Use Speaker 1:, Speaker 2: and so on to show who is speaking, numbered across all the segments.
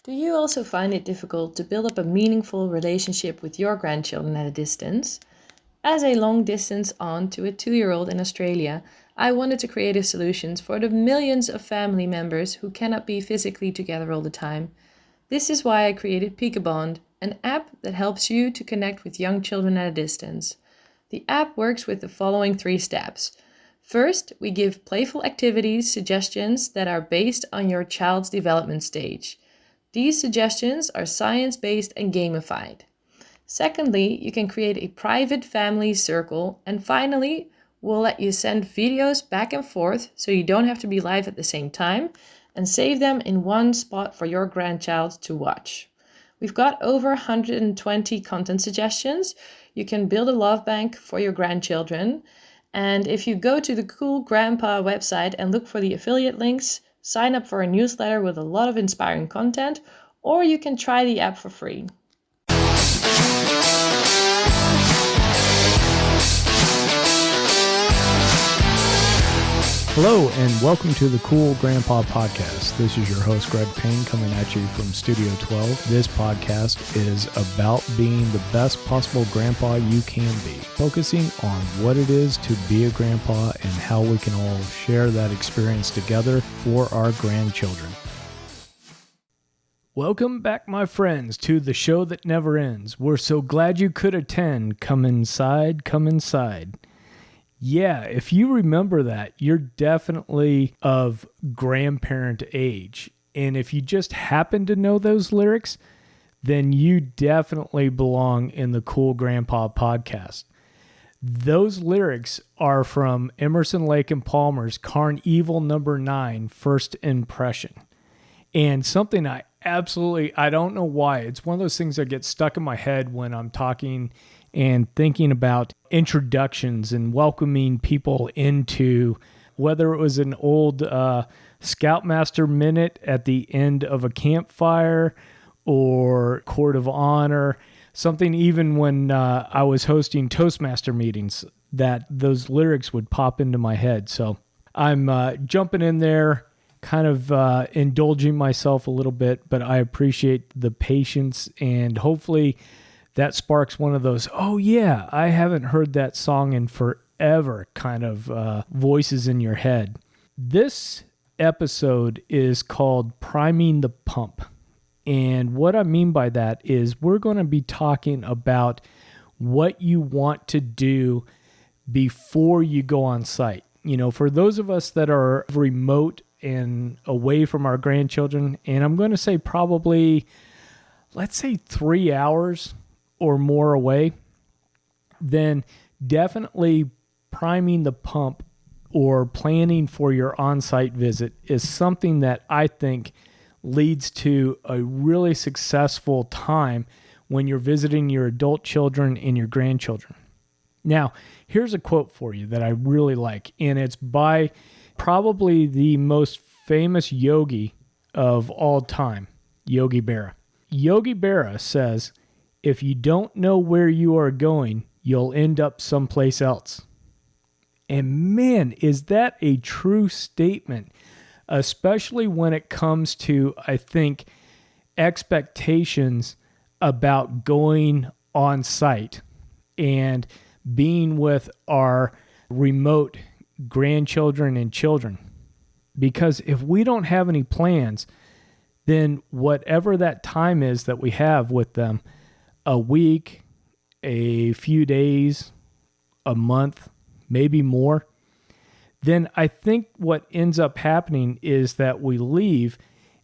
Speaker 1: Do you also find it difficult to build up a meaningful relationship with your grandchildren at a distance? As a long-distance aunt to a 2-year-old in Australia, I wanted to create a solution for the millions of family members who cannot be physically together all the time. This is why I created Peekabond, an app that helps you to connect with young children at a distance. The app works with the following 3 steps. First, we give playful activities suggestions that are based on your child's development stage. These suggestions are science-based and gamified. Secondly, you can create a private family circle. And finally, we'll let you send videos back and forth so you don't have to be live at the same time and save them in one spot for your grandchild to watch. We've got over 120 content suggestions. You can build a love bank for your grandchildren. And if you go to the Cool Grandpa website and look for the affiliate links, sign up for a newsletter with a lot of inspiring content, or you can try the app for free.
Speaker 2: Hello and welcome to the Cool Grandpa Podcast. This is your host Greg Payne coming at you from Studio 12. This podcast is about being the best possible grandpa you can be, focusing on what it is to be a grandpa and how we can all share that experience together for our grandchildren. Welcome back, my friends, to the show that never ends. We're so glad you could attend. Come inside, come inside. Yeah, if you remember that, you're definitely of grandparent age. And if you just happen to know those lyrics, then you definitely belong in the Cool Grandpa podcast. Those lyrics are from Emerson, Lake and Palmer's Carnival Number 9, First Impression. And something I don't know why. It's one of those things that gets stuck in my head when I'm talking and thinking about introductions and welcoming people into, whether it was an old Scoutmaster minute at the end of a campfire or court of honor, something even when I was hosting Toastmaster meetings, that those lyrics would pop into my head. So I'm jumping in there, kind of indulging myself a little bit, but I appreciate the patience, and hopefully that sparks one of those, oh yeah, I haven't heard that song in forever kind of voices in your head. This episode is called Priming the Pump. And what I mean by that is we're going to be talking about what you want to do before you go on site. You know, for those of us that are remote and away from our grandchildren, and I'm going to say probably, let's say 3 hours or more away, then definitely priming the pump or planning for your on-site visit is something that I think leads to a really successful time when you're visiting your adult children and your grandchildren. Now, here's a quote for you that I really like, and it's by probably the most famous yogi of all time, Yogi Berra. Yogi Berra says, "If you don't know where you are going, you'll end up someplace else." And man, is that a true statement, especially when it comes to, I think, expectations about going on site and being with our remote grandchildren and children. Because if we don't have any plans, then whatever that time is that we have with them, a week, a few days, a month, maybe more, then I think what ends up happening is that we leave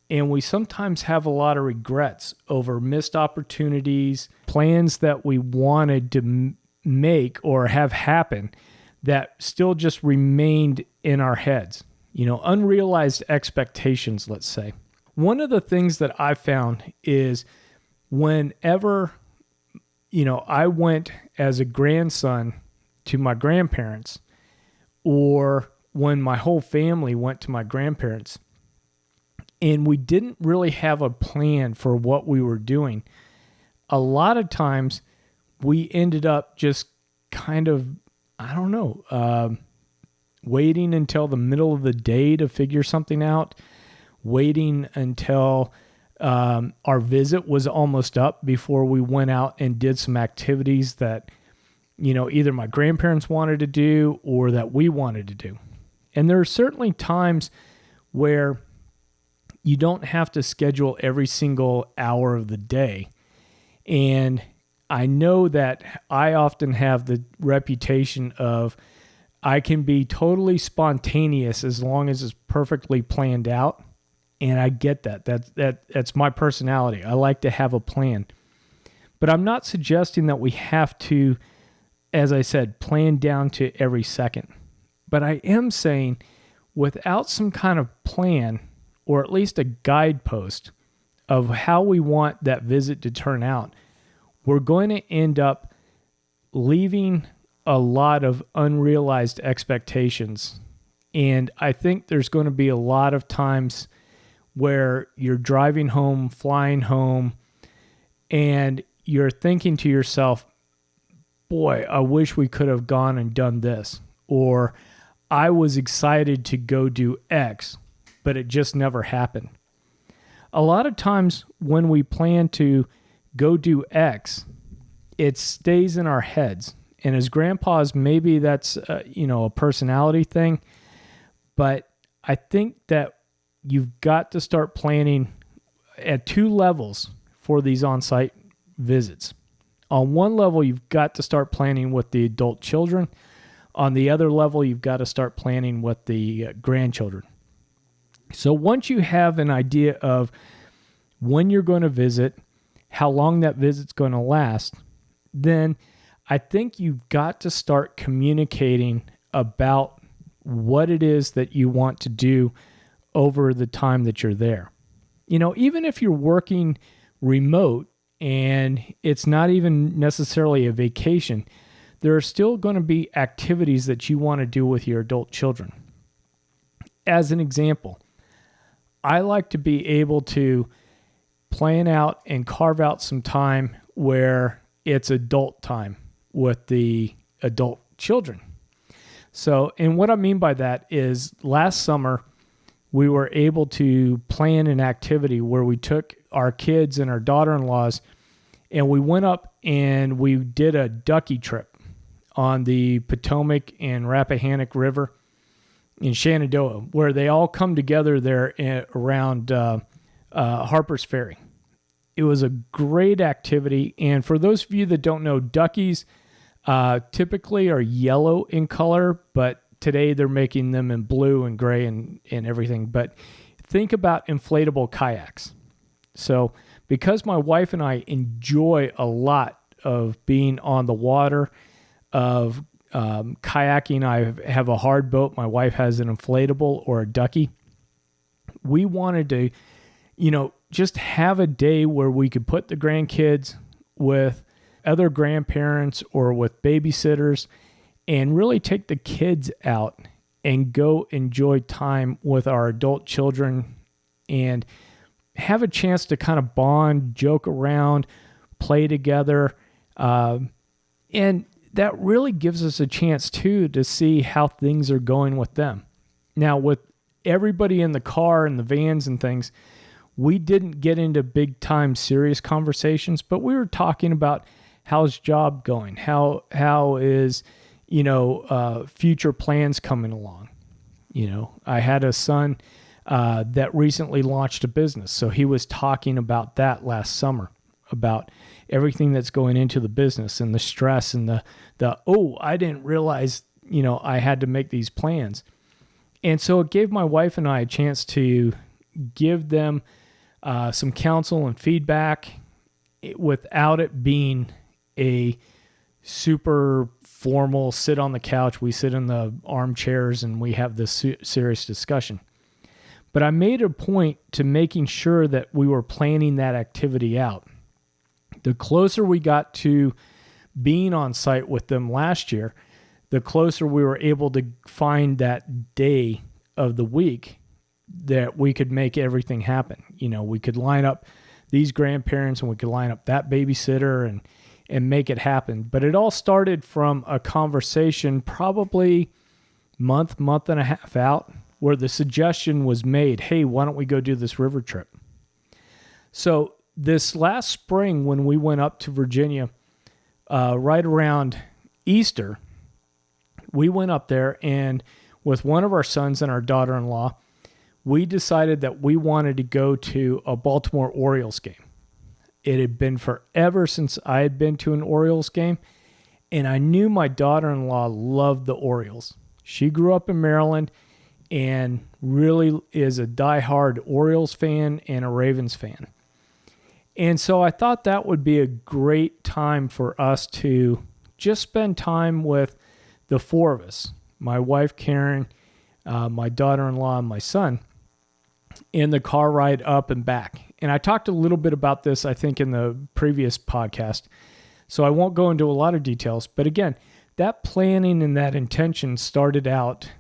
Speaker 2: and we sometimes have a lot of regrets over missed opportunities, plans that we wanted to make or have happen that still just remained in our heads. You know, unrealized expectations, let's say. One of the things that I found is whenever I went as a grandson to my grandparents, or when my whole family went to my grandparents, and we didn't really have a plan for what we were doing, a lot of times we ended up just kind of, waiting until the middle of the day to figure something out, waiting until our visit was almost up before we went out and did some activities that, either my grandparents wanted to do or that we wanted to do. And there are certainly times where you don't have to schedule every single hour of the day. And I know that I often have the reputation of I can be totally spontaneous as long as it's perfectly planned out. And I get that. That's my personality. I like to have a plan. But I'm not suggesting that we have to, as I said, plan down to every second. But I am saying without some kind of plan, or at least a guidepost of how we want that visit to turn out, we're going to end up leaving a lot of unrealized expectations. And I think there's going to be a lot of times where you're driving home, flying home, and you're thinking to yourself, boy, I wish we could have gone and done this. Or I was excited to go do X, but it just never happened. A lot of times when we plan to go do X, it stays in our heads. And as grandpas, maybe that's a personality thing. But I think that you've got to start planning at two levels for these on-site visits. On one level, you've got to start planning with the adult children. On the other level, you've got to start planning with the grandchildren. So once you have an idea of when you're going to visit, how long that visit's going to last, then I think you've got to start communicating about what it is that you want to do over the time that you're there. Even if you're working remote and it's not even necessarily a vacation, there are still going to be activities that you want to do with your adult children. As an example, I like to be able to plan out and carve out some time where it's adult time with the adult children. So, and what I mean by that is last summer, we were able to plan an activity where we took our kids and our daughter-in-laws and we went up and we did a ducky trip on the Potomac and Rappahannock River in Shenandoah, where they all come together there around Harper's Ferry. It was a great activity. And for those of you that don't know, duckies typically are yellow in color, but today they're making them in blue and gray and everything. But think about inflatable kayaks. So because my wife and I enjoy a lot of being on the water, of kayaking, I have a hard boat. My wife has an inflatable or a ducky. We wanted to, just have a day where we could put the grandkids with other grandparents or with babysitters and really take the kids out and go enjoy time with our adult children and have a chance to kind of bond, joke around, play together. And that really gives us a chance too to see how things are going with them. Now, with everybody in the car and the vans and things, we didn't get into big time serious conversations, but we were talking about how's job going, how is future plans coming along. I had a son that recently launched a business, so he was talking about that last summer, about everything that's going into the business and the stress and I didn't realize I had to make these plans. And so it gave my wife and I a chance to give them some counsel and feedback without it being a super formal sit on the couch. We sit in the armchairs and we have this serious discussion. But I made a point to making sure that we were planning that activity out. The closer we got to being on site with them last year, the closer we were able to find that day of the week that we could make everything happen. We could line up these grandparents and we could line up that babysitter and make it happen. But it all started from a conversation probably month and a half out where the suggestion was made, hey, why don't we go do this river trip? So this last spring when we went up to Virginia, right around Easter, we went up there, and with one of our sons and our daughter-in-law, we decided that we wanted to go to a Baltimore Orioles game. It had been forever since I had been to an Orioles game, and I knew my daughter-in-law loved the Orioles. She grew up in Maryland and really is a diehard Orioles fan and a Ravens fan. And so I thought that would be a great time for us to just spend time with the four of us, my wife, Karen, my daughter-in-law, and my son, in the car ride up and back. And I talked a little bit about this, I think, in the previous podcast, so I won't go into a lot of details. But again, that planning and that intention started out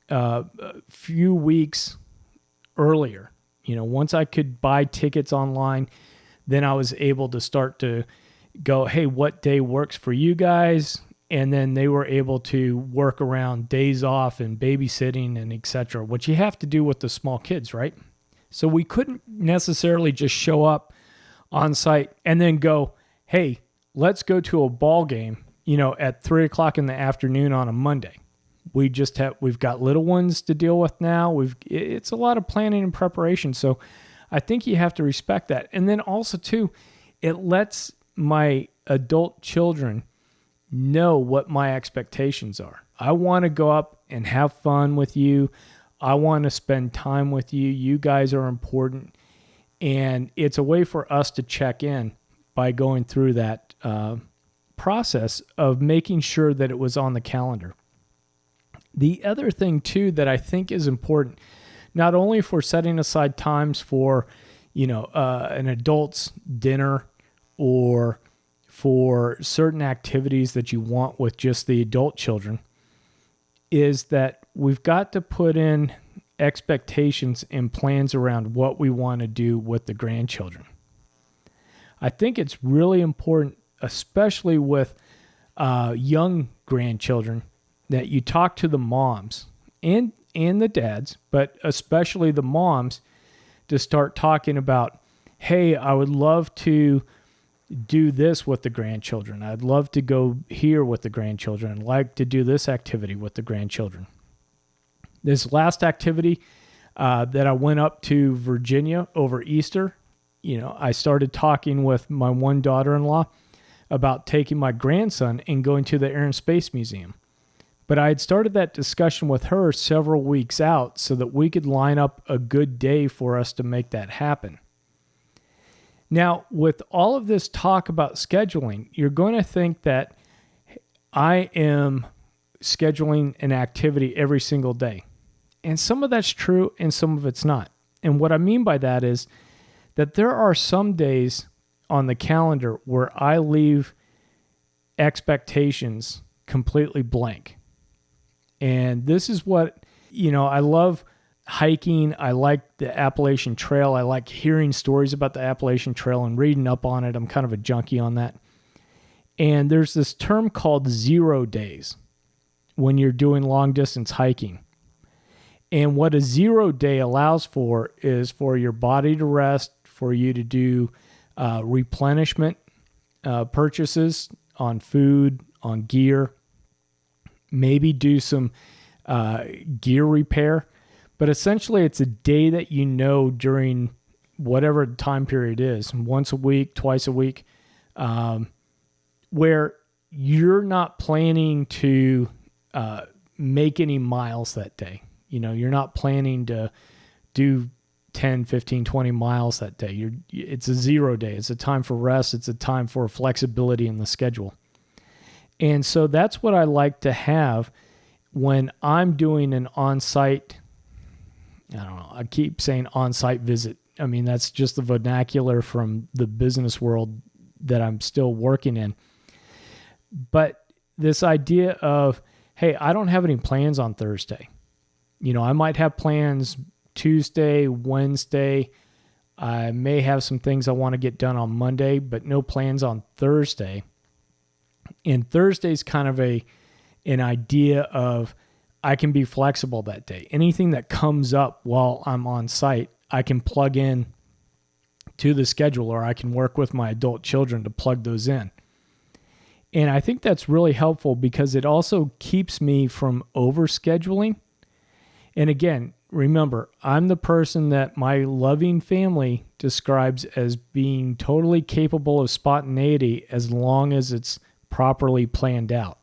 Speaker 2: a few weeks earlier. Once I could buy tickets online, then I was able to start to go, hey, what day works for you guys? And then they were able to work around days off and babysitting and et cetera, which you have to do with the small kids, right? So we couldn't necessarily just show up on site and then go, hey, let's go to a ball game, at 3:00 in the afternoon on a Monday. We've got little ones to deal with now. It's a lot of planning and preparation. So I think you have to respect that. And then also too, it lets my adult children know what my expectations are. I want to go up and have fun with you. I want to spend time with you. You guys are important. And it's a way for us to check in by going through that process of making sure that it was on the calendar. The other thing too that I think is important, not only for setting aside times for, an adult's dinner or for certain activities that you want with just the adult children, is that we've got to put in expectations and plans around what we want to do with the grandchildren. I think it's really important, especially with young grandchildren, that you talk to the moms and the dads, but especially the moms, to start talking about, hey, I would love to do this with the grandchildren. I'd love to go here with the grandchildren. I'd like to do this activity with the grandchildren. This last activity that I went up to Virginia over Easter, I started talking with my one daughter-in-law about taking my grandson and going to the Air and Space Museum. But I had started that discussion with her several weeks out so that we could line up a good day for us to make that happen. Now, with all of this talk about scheduling, you're going to think that I am scheduling an activity every single day. And some of that's true and some of it's not. And what I mean by that is that there are some days on the calendar where I leave expectations completely blank. And this is what, I love hiking. I like the Appalachian Trail. I like hearing stories about the Appalachian Trail and reading up on it. I'm kind of a junkie on that. And there's this term called 0 days when you're doing long distance hiking. And what a 0 day allows for is for your body to rest, for you to do replenishment purchases on food, on gear, maybe do some gear repair. But essentially, it's a day that during whatever time period is, once a week, twice a week, where you're not planning to make any miles that day. You're not planning to do 10, 15, 20 miles that day. It's a 0 day. It's a time for rest. It's a time for flexibility in the schedule. And so that's what I like to have when I'm doing an on-site, I keep saying on-site visit. I mean, that's just the vernacular from the business world that I'm still working in. But this idea of, hey, I don't have any plans on Thursday. I might have plans Tuesday, Wednesday. I may have some things I want to get done on Monday, but no plans on Thursday. And Thursday's kind of an idea of I can be flexible that day. Anything that comes up while I'm on site, I can plug in to the schedule, or I can work with my adult children to plug those in. And I think that's really helpful because it also keeps me from overscheduling. And again, remember, I'm the person that my loving family describes as being totally capable of spontaneity as long as it's properly planned out.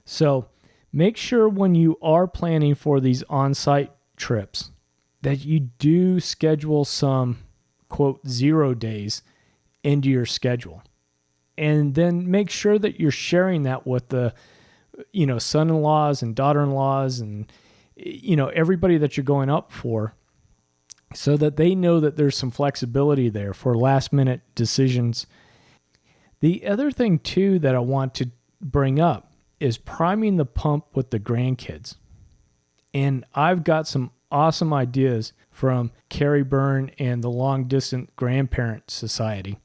Speaker 2: So make sure when you are planning for these on-site trips that you do schedule some, quote, 0 days into your schedule. And then make sure that you're sharing that with the, son-in-laws and daughter-in-laws and, everybody that you're going up for, so that they know that there's some flexibility there for last-minute decisions. The other thing, too, that I want to bring up is priming the pump with the grandkids. And I've got some awesome ideas from Carrie Byrne and the Long Distance Grandparent Society.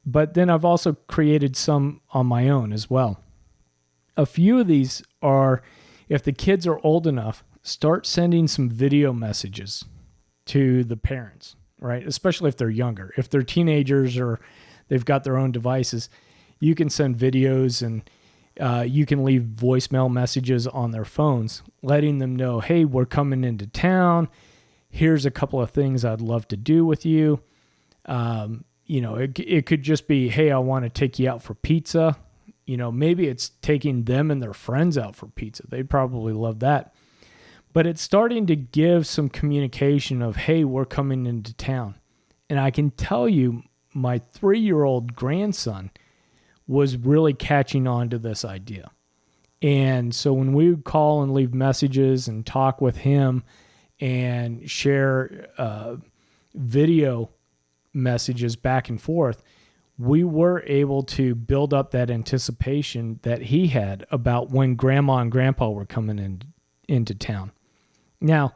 Speaker 2: But then I've also created some on my own as well. A few of these are, if the kids are old enough, start sending some video messages to the parents, right? Especially if they're younger. If they're teenagers or they've got their own devices, you can send videos and you can leave voicemail messages on their phones, letting them know, hey, we're coming into town. Here's a couple of things I'd love to do with you. It could just be, hey, I want to take you out for pizza. Maybe it's taking them and their friends out for pizza. They'd probably love that. But it's starting to give some communication of, hey, we're coming into town. And I can tell you, my 3-year-old grandson was really catching on to this idea. And so when we would call and leave messages and talk with him and share video messages back and forth, we were able to build up that anticipation that he had about when grandma and grandpa were coming into town. Now,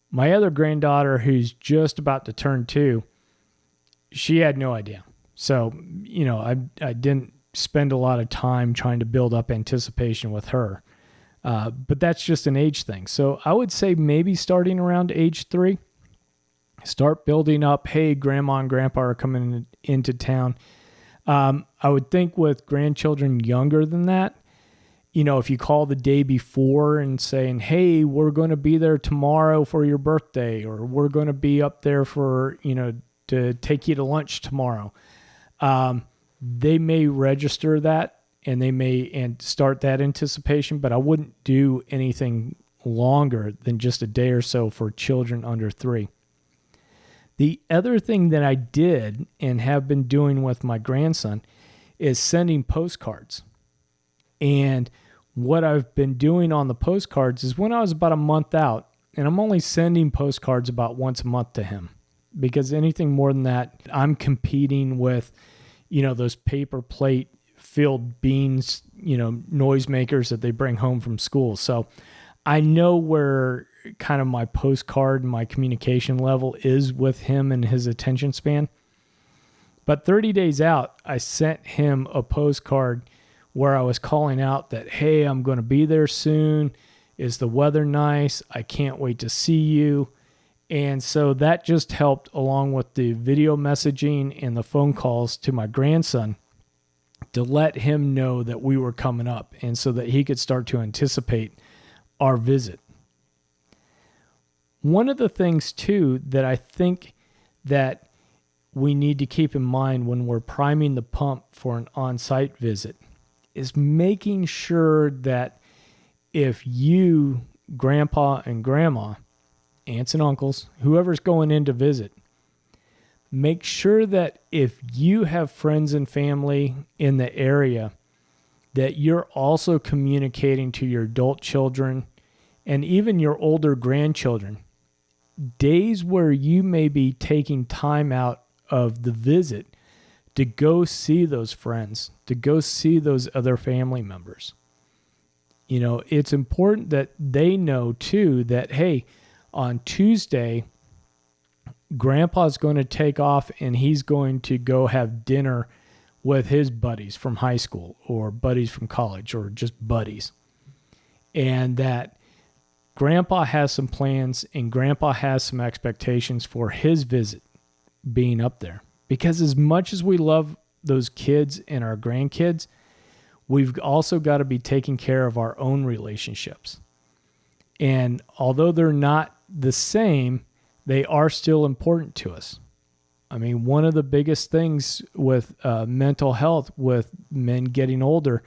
Speaker 2: my other granddaughter, who's just about to turn 2, she had no idea. So, I didn't spend a lot of time trying to build up anticipation with her. But that's just an age thing. So I would say maybe starting around age 3, start building up, hey, grandma and grandpa are coming into town. I would think with grandchildren younger than that, if you call the day before and saying, hey, we're going to be there tomorrow for your birthday, or we're going to be up there for, to take you to lunch tomorrow. They may register that and they may start that anticipation, but I wouldn't do anything longer than just a day or so for children under 3. The other thing that I did and have been doing with my grandson is sending postcards. And what I've been doing on the postcards is when I was about a month out, and I'm only sending postcards about once a month to him, because anything more than that, I'm competing with, those paper plate filled beans, noisemakers that they bring home from school. So I know where kind of my postcard and my communication level is with him and his attention span. But 30 days out, I sent him a postcard where I was calling out that, hey, I'm going to be there soon. Is the weather nice? I can't wait to see you. And so that just helped, along with the video messaging and the phone calls to my grandson, to let him know that we were coming up, and so that he could start to anticipate our visit. One of the things, too, that I think that we need to keep in mind when we're priming the pump for an on-site visit is making sure that if you, grandpa and grandma, aunts and uncles, whoever's going in to visit, make sure that if you have friends and family in the area, that you're also communicating to your adult children and even your older grandchildren days where you may be taking time out of the visit to go see those friends, to go see those other family members. It's important that they know too that, hey, on Tuesday, Grandpa's going to take off and he's going to go have dinner with his buddies from high school or buddies from college or just buddies. And that Grandpa has some plans and Grandpa has some expectations for his visit. being up there. Because as much as we love those kids and our grandkids, we've also got to be taking care of our own relationships. And although they're not the same, they are still important to us. I mean, one of the biggest things with mental health with men getting older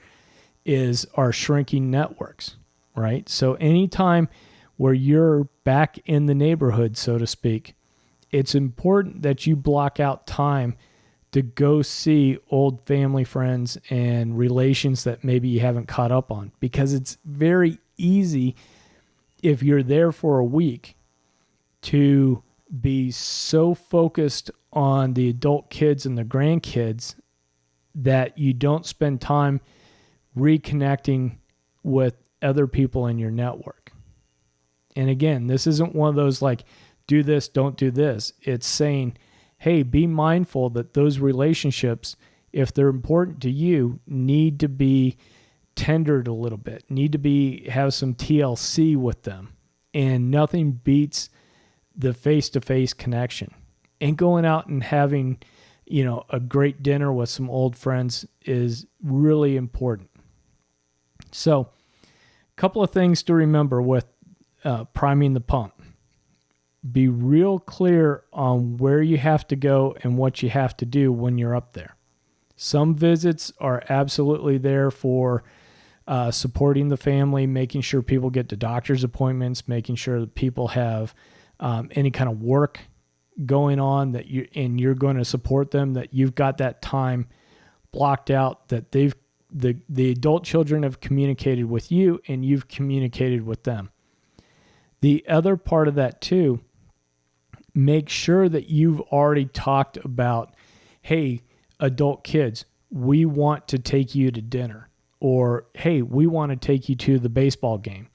Speaker 2: is our shrinking networks, right? So anytime where you're back in the neighborhood, so to speak, it's important that you block out time to go see old family friends and relations that maybe you haven't caught up on, because it's very easy if you're there for a week to be so focused on the adult kids and the grandkids that you don't spend time reconnecting with other people in your network. And again, this isn't one of those like, do this, don't do this. It's saying, hey, be mindful that those relationships, if they're important to you, need to be tendered a little bit, need to have some TLC with them. And nothing beats the face-to-face connection. And going out and having, a great dinner with some old friends is really important. So, a couple of things to remember with priming the pump. Be real clear on where you have to go and what you have to do when you're up there. Some visits are absolutely there for supporting the family, making sure people get to doctor's appointments, making sure that people have any kind of work going on and you're going to support them, that you've got that time blocked out, that the adult children have communicated with you and you've communicated with them. The other part of that too, make sure that you've already talked about, hey, adult kids, we want to take you to dinner, or hey, we want to take you to the baseball game,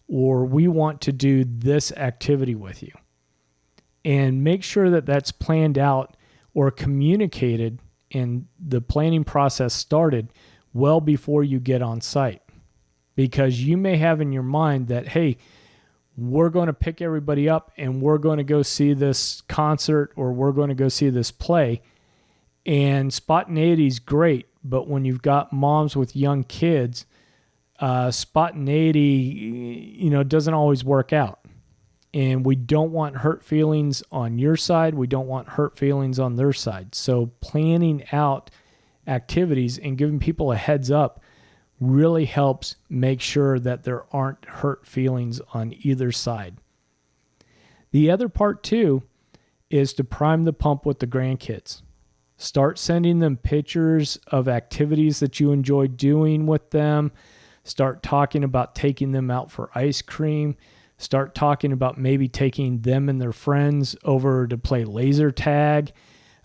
Speaker 2: or we want to do this activity with you. And make sure that that's planned out or communicated and the planning process started well before you get on site. Because you may have in your mind that, hey, we're going to pick everybody up and we're going to go see this concert or we're going to go see this play. And spontaneity is great, but when you've got moms with young kids, spontaneity, doesn't always work out. And we don't want hurt feelings on your side. We don't want hurt feelings on their side. So planning out activities and giving people a heads up really helps make sure that there aren't hurt feelings on either side. The other part too is to prime the pump with the grandkids. Start sending them pictures of activities that you enjoy doing with them. Start talking about taking them out for ice cream. Start talking about maybe taking them and their friends over to play laser tag.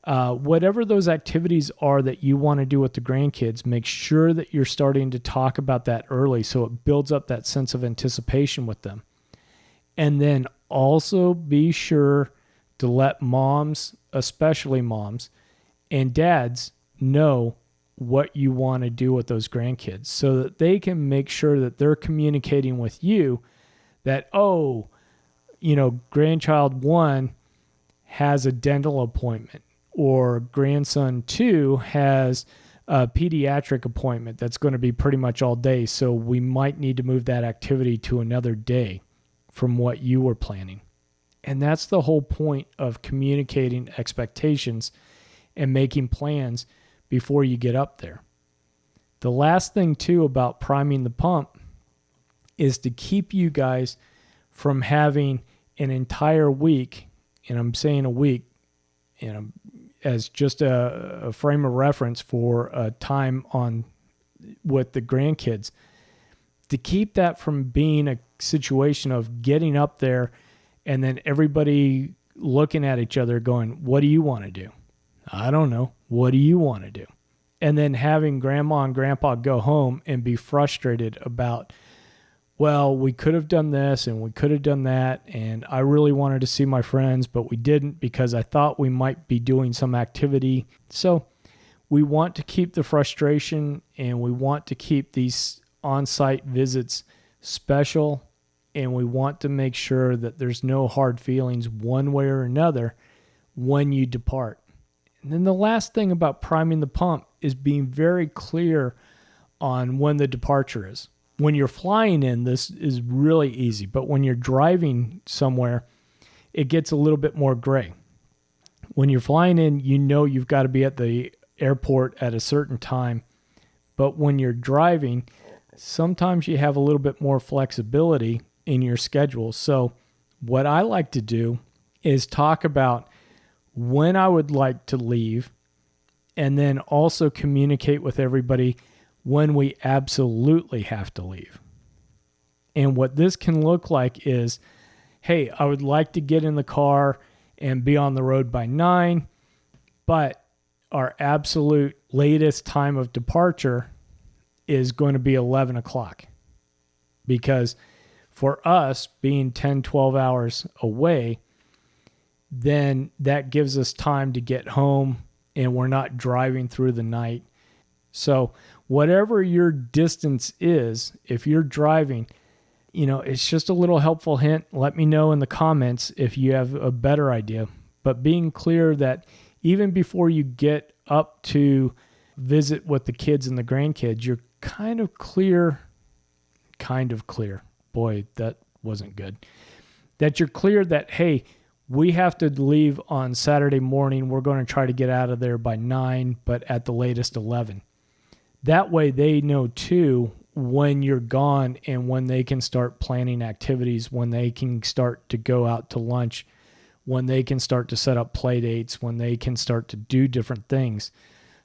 Speaker 2: Whatever those activities are that you want to do with the grandkids, make sure that you're starting to talk about that early so it builds up that sense of anticipation with them. And then also be sure to let moms, especially moms, and dads know what you want to do with those grandkids so that they can make sure that they're communicating with you that, grandchild 1 has a dental appointment, or grandson 2 has a pediatric appointment that's going to be pretty much all day, so we might need to move that activity to another day from what you were planning. And that's the whole point of communicating expectations and making plans before you get up there. The last thing too about priming the pump is to keep you guys from having an entire week, and I'm saying a week, as just a frame of reference for a time on with the grandkids, to keep that from being a situation of getting up there and then everybody looking at each other going, what do you want to do? I don't know. What do you want to do? And then having grandma and grandpa go home and be frustrated about, well, we could have done this and we could have done that, and I really wanted to see my friends, but we didn't because I thought we might be doing some activity. So we want to keep the frustration and we want to keep these on-site visits special, and we want to make sure that there's no hard feelings one way or another when you depart. And then the last thing about priming the pump is being very clear on when the departure is. When you're flying in, this is really easy, but when you're driving somewhere, it gets a little bit more gray. When you're flying in, you know you've got to be at the airport at a certain time, but when you're driving, sometimes you have a little bit more flexibility in your schedule. So what I like to do is talk about when I would like to leave, and then also communicate with everybody when we absolutely have to leave. And what this can look like is, hey, I would like to get in the car and be on the road by 9, but our absolute latest time of departure is going to be 11 o'clock. Because for us, being 10, 12 hours away, then that gives us time to get home and we're not driving through the night. So whatever your distance is, if you're driving, it's just a little helpful hint. Let me know in the comments if you have a better idea. But being clear that even before you get up to visit with the kids and the grandkids, you're kind of clear. Boy, that wasn't good. That you're clear that, hey, we have to leave on Saturday morning. We're going to try to get out of there by 9, but at the latest 11. That way they know too when you're gone and when they can start planning activities, when they can start to go out to lunch, when they can start to set up play dates, when they can start to do different things.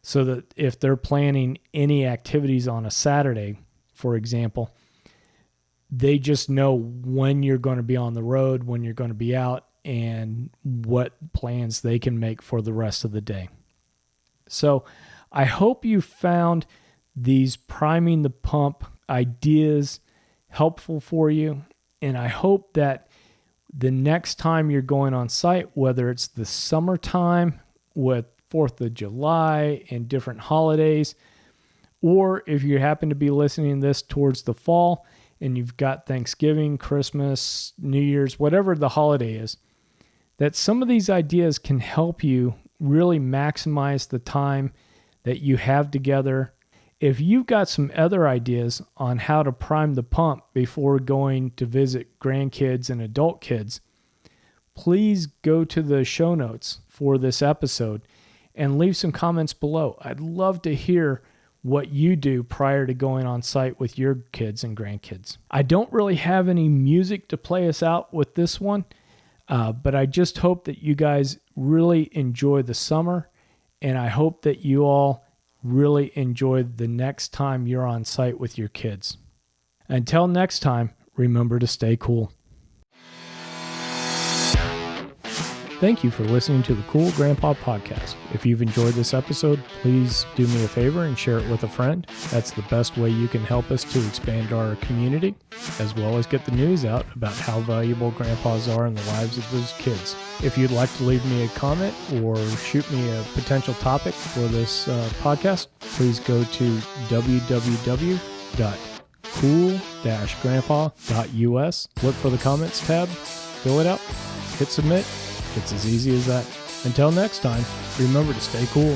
Speaker 2: So that if they're planning any activities on a Saturday, for example, they just know when you're going to be on the road, when you're going to be out, and what plans they can make for the rest of the day. So I hope you found these priming the pump ideas helpful for you. And I hope that the next time you're going on site, whether it's the summertime with 4th of July and different holidays, or if you happen to be listening to this towards the fall and you've got Thanksgiving, Christmas, New Year's, whatever the holiday is, that some of these ideas can help you really maximize the time that you have together. If you've got some other ideas on how to prime the pump before going to visit grandkids and adult kids, please go to the show notes for this episode and leave some comments below. I'd love to hear what you do prior to going on site with your kids and grandkids. I don't really have any music to play us out with this one, but I just hope that you guys really enjoy the summer, and I hope that you all really enjoy the next time you're on site with your kids. Until next time, remember to stay cool. Thank you for listening to the Cool Grandpa Podcast. If you've enjoyed this episode, please do me a favor and share it with a friend. That's the best way you can help us to expand our community, as well as get the news out about how valuable grandpas are in the lives of those kids. If you'd like to leave me a comment or shoot me a potential topic for this podcast, please go to www.cool-grandpa.us. Look for the comments tab, fill it out, hit submit. It's as easy as that. Until next time, remember to stay cool.